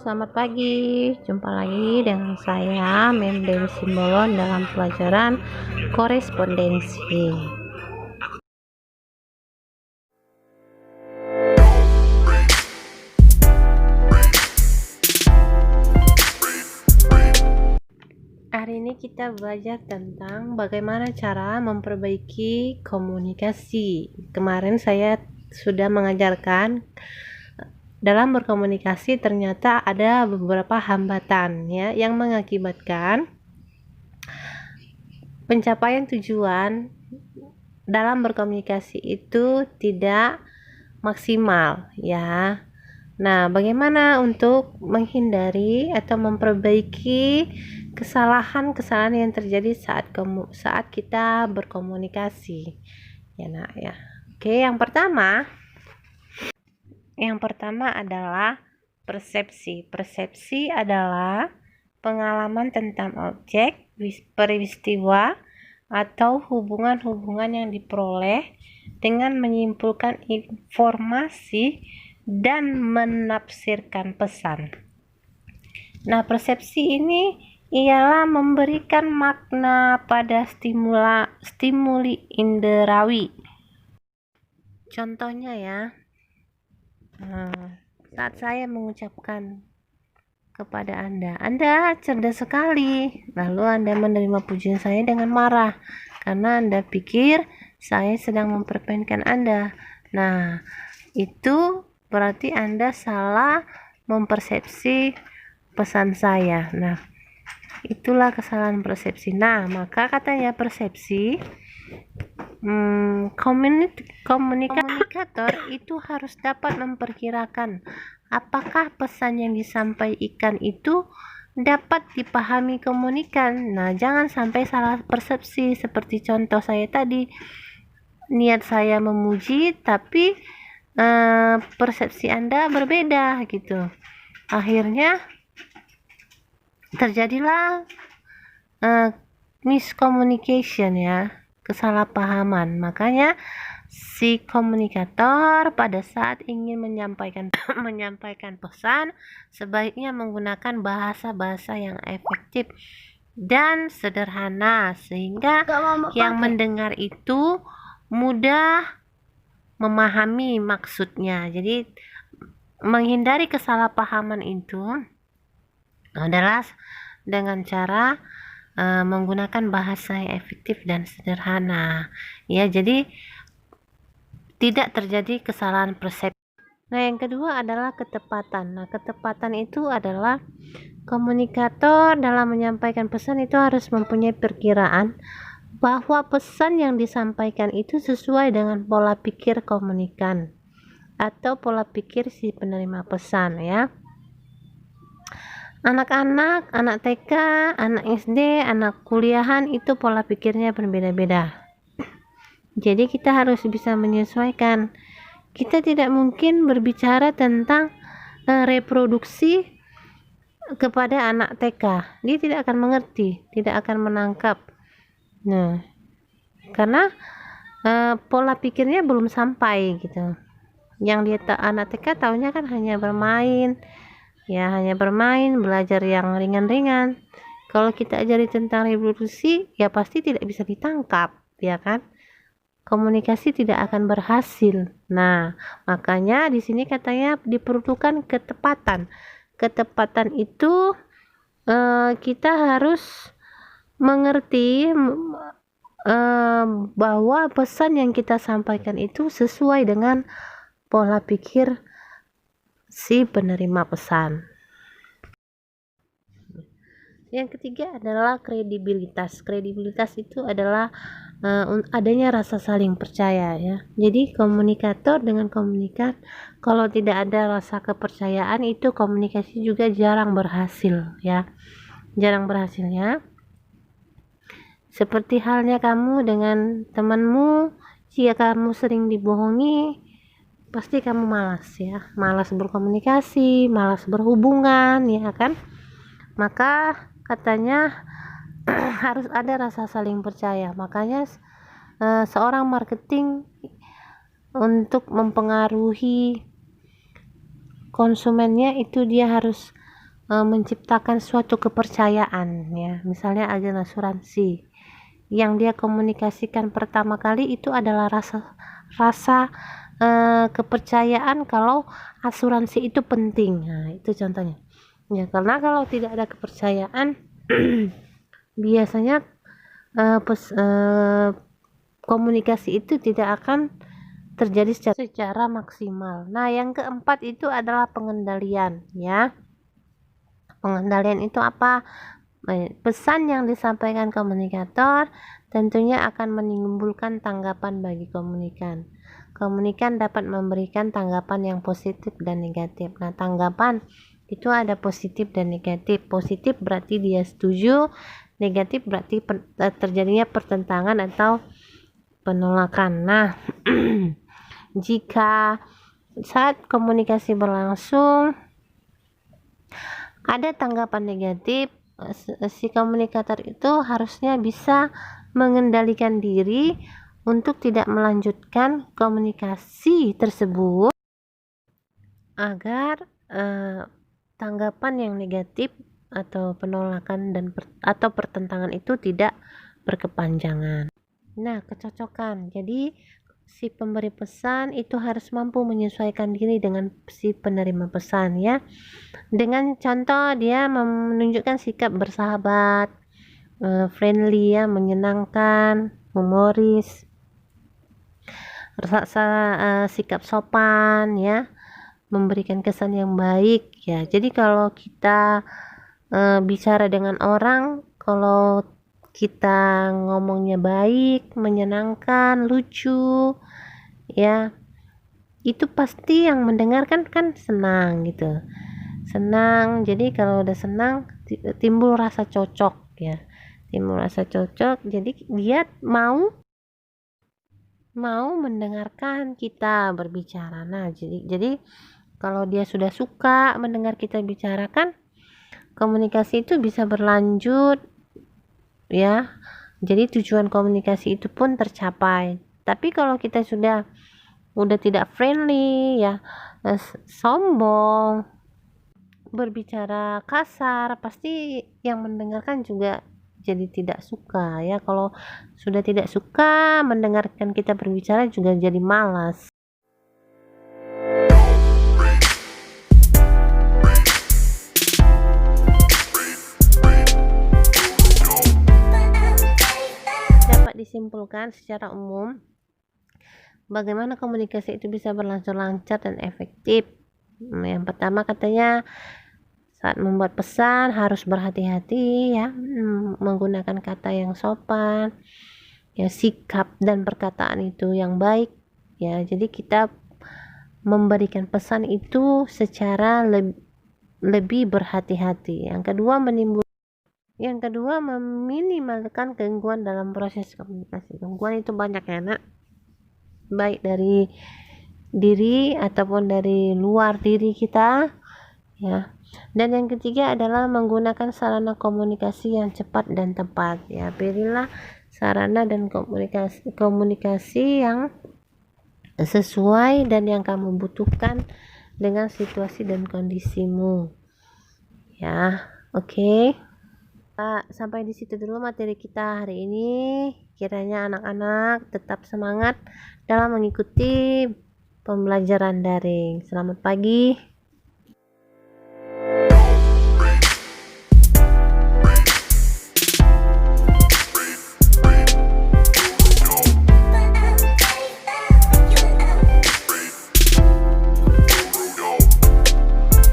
selamat pagi. Jumpa lagi dengan saya, Mem Dewi Simbolon, dalam pelajaran korespondensi. Hari ini kita belajar tentang bagaimana cara memperbaiki komunikasi. Kemarin saya sudah mengajarkan dalam berkomunikasi ternyata ada beberapa hambatan ya yang mengakibatkan pencapaian tujuan dalam berkomunikasi itu tidak maksimal ya. Nah, bagaimana untuk menghindari atau memperbaiki kesalahan-kesalahan yang terjadi saat kita berkomunikasi ya nak ya. Oke, yang pertama adalah persepsi. Persepsi adalah pengalaman tentang objek, peristiwa, atau hubungan-hubungan yang diperoleh dengan menyimpulkan informasi dan menafsirkan pesan. Nah, persepsi ini ialah memberikan makna pada stimuli inderawi. Contohnya ya, saat saya mengucapkan kepada Anda cerdas sekali, lalu Anda menerima pujian saya dengan marah karena Anda pikir saya sedang mempermainkan Anda. Nah, itu berarti Anda salah mempersepsi pesan saya. Nah, itulah kesalahan persepsi. Nah, maka katanya persepsi komunikator itu harus dapat memperkirakan apakah pesan yang disampaikan itu dapat dipahami komunikan. Nah, jangan sampai salah persepsi seperti contoh saya tadi. Niat saya memuji tapi persepsi Anda berbeda gitu. Akhirnya terjadilah miscommunication ya, kesalahpahaman. Makanya si komunikator pada saat ingin menyampaikan pesan sebaiknya menggunakan bahasa-bahasa yang efektif dan sederhana sehingga yang mendengar itu mudah memahami maksudnya. Jadi menghindari kesalahpahaman itu adalah dengan cara menggunakan bahasa yang efektif dan sederhana ya, jadi tidak terjadi kesalahan persepsi. Nah, yang kedua adalah ketepatan. Nah, ketepatan itu adalah komunikator dalam menyampaikan pesan itu harus mempunyai perkiraan bahwa pesan yang disampaikan itu sesuai dengan pola pikir komunikan atau pola pikir si penerima pesan ya. Anak-anak, anak TK, anak SD, anak kuliahan itu pola pikirnya berbeda-beda. Jadi kita harus bisa menyesuaikan. Kita tidak mungkin berbicara tentang reproduksi kepada anak TK. Dia tidak akan mengerti, tidak akan menangkap. Nah, karena pola pikirnya belum sampai gitu. Yang dia anak TK taunya kan hanya bermain. Ya, hanya bermain, belajar yang ringan-ringan. Kalau kita ajari tentang reproduksi, ya pasti tidak bisa ditangkap, ya kan? Komunikasi tidak akan berhasil. Nah, makanya di sini katanya diperlukan ketepatan. Ketepatan itu kita harus mengerti bahwa pesan yang kita sampaikan itu sesuai dengan pola pikir si penerima pesan. Yang ketiga adalah kredibilitas. Kredibilitas itu adalah adanya rasa saling percaya ya. Jadi komunikator dengan komunikan, kalau tidak ada rasa kepercayaan itu komunikasi juga jarang berhasil ya. Jarang berhasilnya. Seperti halnya kamu dengan temanmu, jika kamu sering dibohongi, pasti kamu malas ya, malas berkomunikasi, malas berhubungan ya kan. Maka katanya harus ada rasa saling percaya. Makanya seorang marketing untuk mempengaruhi konsumennya itu dia harus menciptakan suatu kepercayaan, ya. Misalnya agen asuransi yang dia komunikasikan pertama kali itu adalah rasa kepercayaan kalau asuransi itu penting. Nah, itu contohnya. Ya, karena kalau tidak ada kepercayaan biasanya komunikasi itu tidak akan terjadi secara maksimal. Nah, yang keempat itu adalah pengendalian, ya. Pengendalian itu apa? Pesan yang disampaikan komunikator tentunya akan menimbulkan tanggapan bagi komunikan. Komunikan dapat memberikan tanggapan yang positif dan negatif. Nah, tanggapan itu ada positif dan negatif. Positif berarti dia setuju, negatif berarti terjadinya pertentangan atau penolakan. Nah, jika saat komunikasi berlangsung ada tanggapan negatif, si komunikator itu harusnya bisa mengendalikan diri untuk tidak melanjutkan komunikasi tersebut agar tanggapan yang negatif atau penolakan atau pertentangan itu tidak berkepanjangan. Nah, kecocokan. Jadi si pemberi pesan itu harus mampu menyesuaikan diri dengan si penerima pesan, ya. Dengan contoh dia menunjukkan sikap bersahabat, friendly, ya, menyenangkan, humoris, sikap sopan, ya, memberikan kesan yang baik, ya. Jadi kalau kita bicara dengan orang, kalau kita ngomongnya baik, menyenangkan, lucu, ya, itu pasti yang mendengarkan kan senang gitu. Senang. Jadi kalau udah senang timbul rasa cocok, ya. Timbul rasa cocok. Jadi dia mau mendengarkan kita berbicara. Nah, jadi kalau dia sudah suka mendengar kita bicarakan, komunikasi itu bisa berlanjut, ya. Jadi tujuan komunikasi itu pun tercapai. Tapi kalau kita udah tidak friendly, ya, sombong, berbicara kasar, pasti yang mendengarkan juga jadi tidak suka, ya. Kalau sudah tidak suka mendengarkan kita berbicara juga jadi malas. Dapat disimpulkan secara umum bagaimana komunikasi itu bisa berlangsung lancar dan efektif. Yang pertama katanya saat membuat pesan harus berhati-hati, ya, menggunakan kata yang sopan, ya, sikap dan perkataan itu yang baik, ya. Jadi kita memberikan pesan itu secara lebih berhati-hati. Yang kedua meminimalkan gangguan dalam proses komunikasi. Gangguan itu banyak, ya, Nak, baik dari diri ataupun dari luar diri kita, ya. Dan yang ketiga adalah menggunakan sarana komunikasi yang cepat dan tepat, ya. Pilihlah sarana dan komunikasi yang sesuai dan yang kamu butuhkan dengan situasi dan kondisimu, ya. Oke. Sampai di situ dulu materi kita hari ini. Kiranya anak-anak tetap semangat dalam mengikuti pembelajaran daring. Selamat pagi.